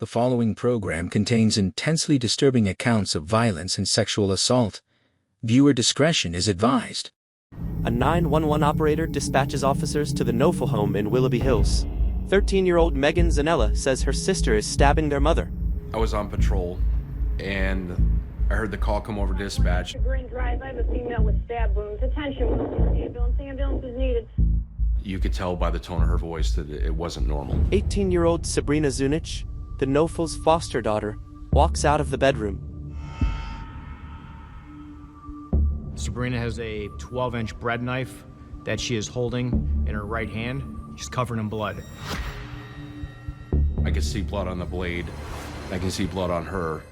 The following program contains intensely disturbing accounts of violence and sexual assault. Viewer discretion is advised. A 911 operator dispatches officers to the Knoefel home in Willoughby Hills. 13-year-old Megan Zanella says her sister is stabbing their mother. I was on patrol, and I heard the call come over dispatch. Green Drive, I have a female with stab wounds. Attention, ambulance is needed. You could tell by the tone of her voice that it wasn't normal. 18-year-old Sabrina Zunich, the Knoefels' foster daughter, walks out of the bedroom. Sabrina has a 12-inch bread knife that she is holding in her right hand. She's covered in blood. I could see blood on the blade. I can see blood on her.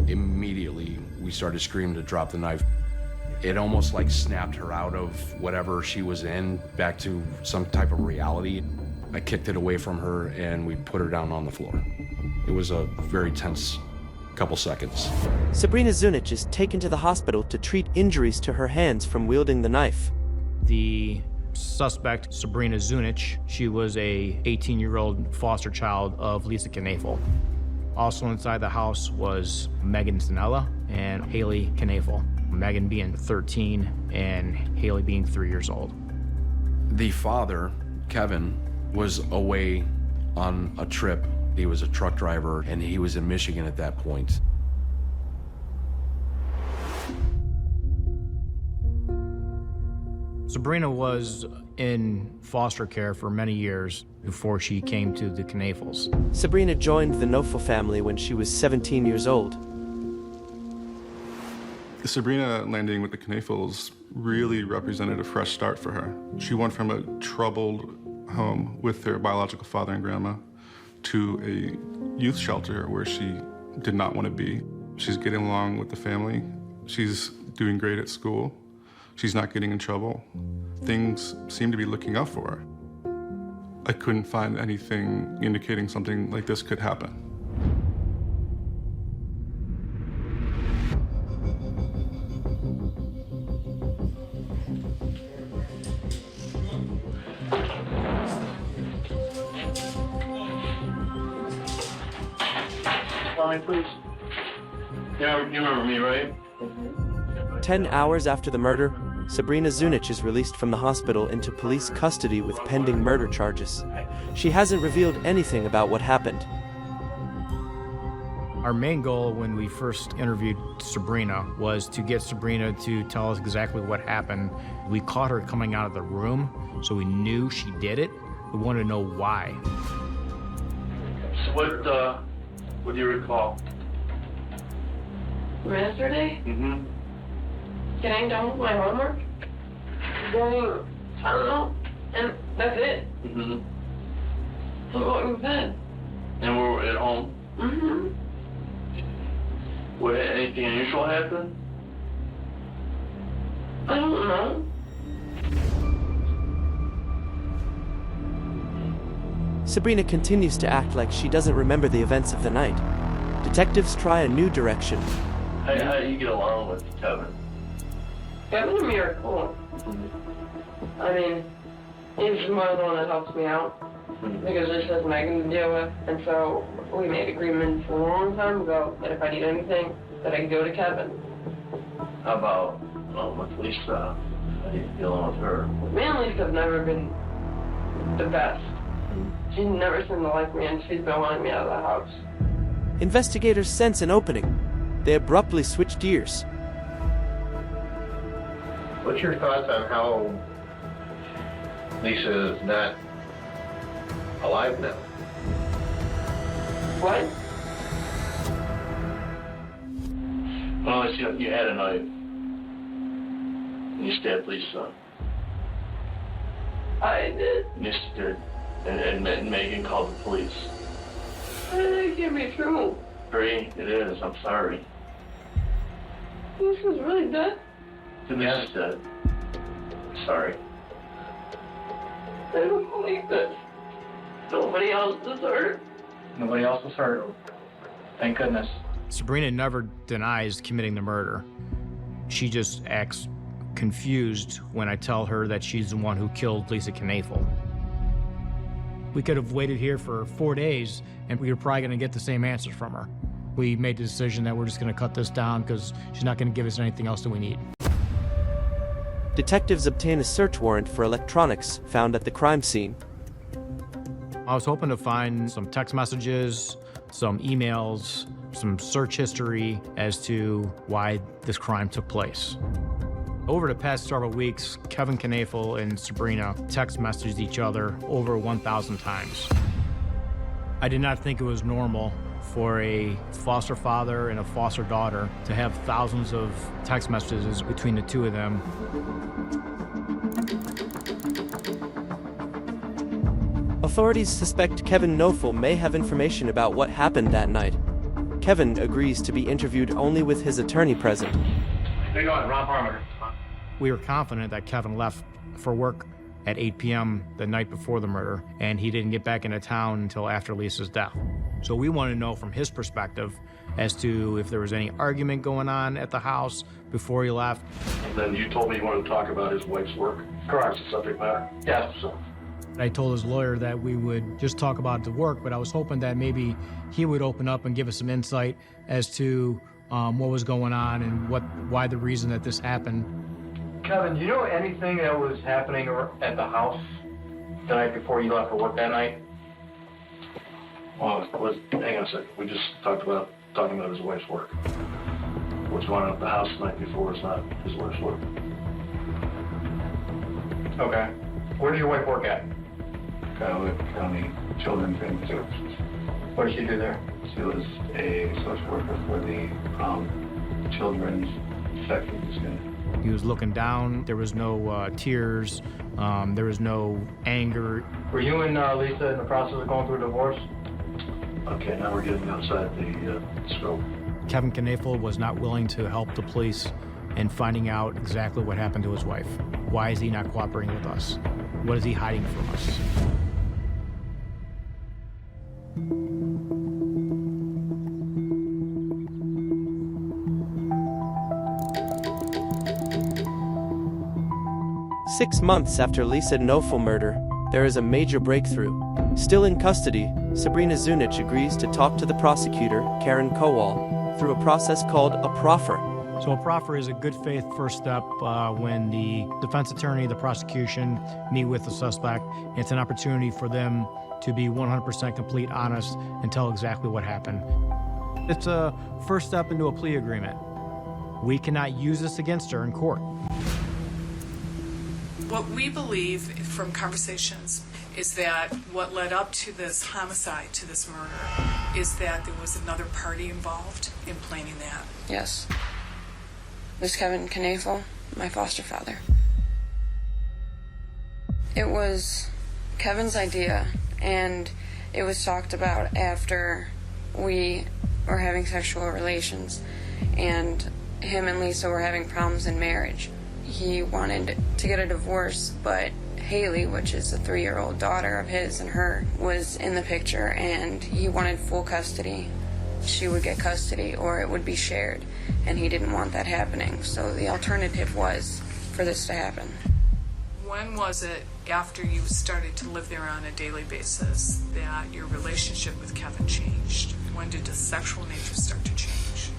Immediately, we started screaming to drop the knife. It almost like snapped her out of whatever she was in, back to some type of reality. I kicked it away from her and we put her down on the floor. It was a very tense couple seconds. Sabrina Zunich is taken to the hospital to treat injuries to her hands from wielding the knife. The suspect, Sabrina Zunich, she was a 18-year-old foster child of Lisa Knoefel. Also inside the house was Megan Zanella and Haley Knoefel. Megan being 13 and Haley being 3 years old. The father, Kevin, was away on a trip. He was a truck driver and he was in Michigan at that point. Sabrina was in foster care for many years before she came to the Knoefels. Sabrina joined the Knoefel family when she was 17 years old. Sabrina landing with the Knoefels really represented a fresh start for her. She went from a troubled home with her biological father and grandma to a youth shelter where she did not want to be. She's getting along with the family. She's doing great at school. She's not getting in trouble. Things seem to be looking up for her. I couldn't find anything indicating something like this could happen. Please. Yeah, you remember me, right? 10 hours after the murder, Sabrina Zunich is released from the hospital into police custody with pending murder charges. She hasn't revealed anything about what happened. Our main goal when we first interviewed Sabrina was to get Sabrina to tell us exactly what happened. We caught her coming out of the room, so we knew she did it. We wanted to know why. So what do you recall? Yesterday? Mm-hmm. Getting done with my homework? Going, I don't know, and that's it. Mm-hmm. I'm going to bed. And we're at home? Mm-hmm. What, anything unusual happen? I don't know. Sabrina continues to act like she doesn't remember the events of the night. Detectives try a new direction. How do you get along with Kevin? Kevin and me are cool. I mean, he's more the one that helps me out. Because this has Megan to deal with. And so we made agreements a long time ago that if I need anything, that I can go to Kevin. How about with Lisa? How are you dealing with her? Me and Lisa have never been the best. She's never seemed to like me, and she's been wanting me out of the house. Investigators sense an opening. They abruptly switch gears. What's your thoughts on how Lisa is not alive now? What? Well, you had a knife. And you stabbed Lisa. I did. Yes, you did. And Megan called the police. That can't be true. Bree, it is. I'm sorry. This is really dead. Yes, is dead. Sorry. I don't believe this. Nobody else is hurt. Nobody else was hurt. Thank goodness. Sabrina never denies committing the murder. She just acts confused when I tell her that she's the one who killed Lisa Knoefel. We could have waited here for 4 days, and we were probably going to get the same answers from her. We made the decision that we're just going to cut this down because she's not going to give us anything else that we need. Detectives obtain a search warrant for electronics found at the crime scene. I was hoping to find some text messages, some emails, some search history as to why this crime took place. Over the past several weeks, Kevin Knoefel and Sabrina text messaged each other over 1,000 times. I did not think it was normal for a foster father and a foster daughter to have thousands of text messages between the two of them. Authorities suspect Kevin Knoefel may have information about what happened that night. Kevin agrees to be interviewed only with his attorney present. There you go, Ron Parmer. We were confident that Kevin left for work at 8 p.m. the night before the murder, and he didn't get back into town until after Lisa's death. So we want to know from his perspective as to if there was any argument going on at the house before he left. And then you told me you wanted to talk about his wife's work. Correct. That's the subject matter. Yes. So, I told his lawyer that we would just talk about the work, but I was hoping that maybe he would open up and give us some insight as to what was going on and why the reason that this happened. Kevin, do you know anything that was happening at the house the night before you left for work that night? well, hang on a second. We just talking about his wife's work. What's going on at the house the night before is not his wife's work. Okay. Where did your wife work at? County Children's and Services. What did she do there? She was a social worker for the Children's Sex Abuse Unit. He was looking down. There was no tears. There was no anger. Were you and Lisa in the process of going through a divorce? Okay, now we're getting outside the scope. Kevin Knoefel was not willing to help the police in finding out exactly what happened to his wife. Why is he not cooperating with us? What is he hiding from us? Six months after Lisa Knoefel murder, there is a major breakthrough. Still in custody, Sabrina Zunich agrees to talk to the prosecutor, Karen Kowal, through a process called a proffer. So a proffer is a good faith first step when the defense attorney, the prosecution meet with the suspect. It's an opportunity for them to be 100% complete, honest, and tell exactly what happened. It's a first step into a plea agreement. We cannot use this against her in court. What we believe from conversations is that what led up to this homicide, to this murder, is that there was another party involved in planning that. Yes. It was Kevin Knoefel, my foster father. It was Kevin's idea, and it was talked about after we were having sexual relations, and him and Lisa were having problems in marriage. He wanted to get a divorce, but Haley, which is a 3-year-old daughter of his and her, was in the picture, and he wanted full custody. She would get custody, or it would be shared, and he didn't want that happening. So the alternative was for this to happen. When was it, after you started to live there on a daily basis, that your relationship with Kevin changed? When did the sexual nature start to change?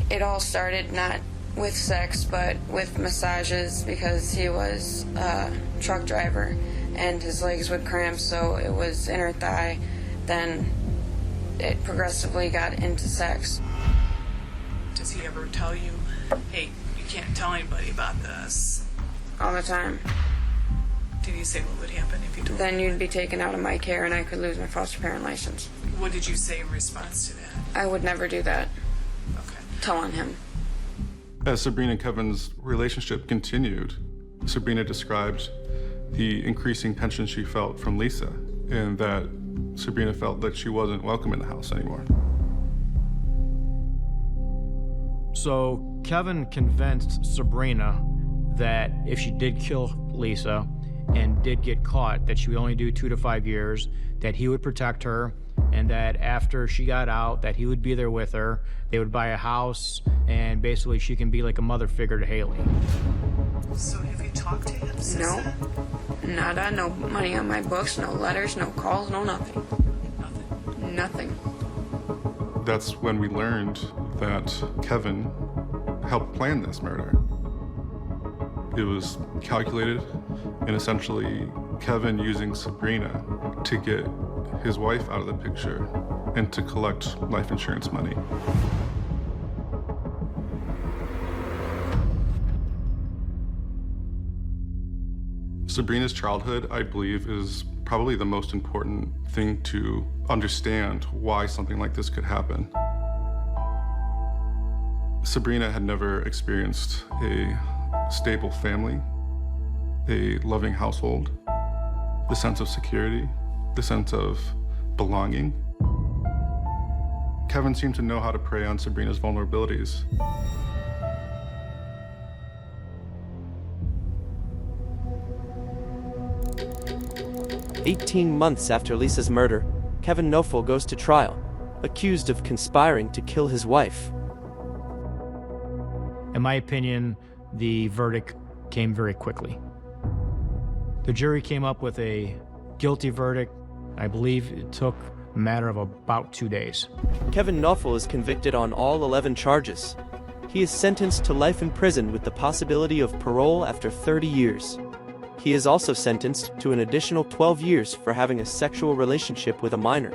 It all started not with sex, but with massages, because he was a truck driver and his legs would cramp, so it was inner thigh. Then it progressively got into sex. Does he ever tell you, hey, you can't tell anybody about this? All the time. Did he say what would happen if you told Then him? you'd be taken out of my care and I could lose my foster parent license. What did you say in response to that? I would never do that. Okay. Tell on him. As Sabrina and Kevin's relationship continued, Sabrina described the increasing tension she felt from Lisa, and that Sabrina felt that she wasn't welcome in the house anymore. So Kevin convinced Sabrina that if she did kill Lisa and did get caught, that she would only do 2 to 5 years, that he would protect her, and that after she got out, that he would be there with her. They would buy a house, and basically she can be like a mother figure to Haley. So have you talked to him since No. then? Nada, no money on my books, no letters, no calls, no nothing. Nothing. That's when we learned that Kevin helped plan this murder. It was calculated, and essentially Kevin using Sabrina to get his wife out of the picture and to collect life insurance money. Sabrina's childhood, I believe, is probably the most important thing to understand why something like this could happen. Sabrina had never experienced a stable family, a loving household, the sense of security, the sense of belonging. Kevin seemed to know how to prey on Sabrina's vulnerabilities. "18 months after Lisa's murder, Kevin Knoefel goes to trial, accused of conspiring to kill his wife. In my opinion, the verdict came very quickly. The jury came up with a guilty verdict. I believe it took a matter of about 2 days. Kevin Knoefel is convicted on all 11 charges. He is sentenced to life in prison with the possibility of parole after 30 years. He is also sentenced to an additional 12 years for having a sexual relationship with a minor.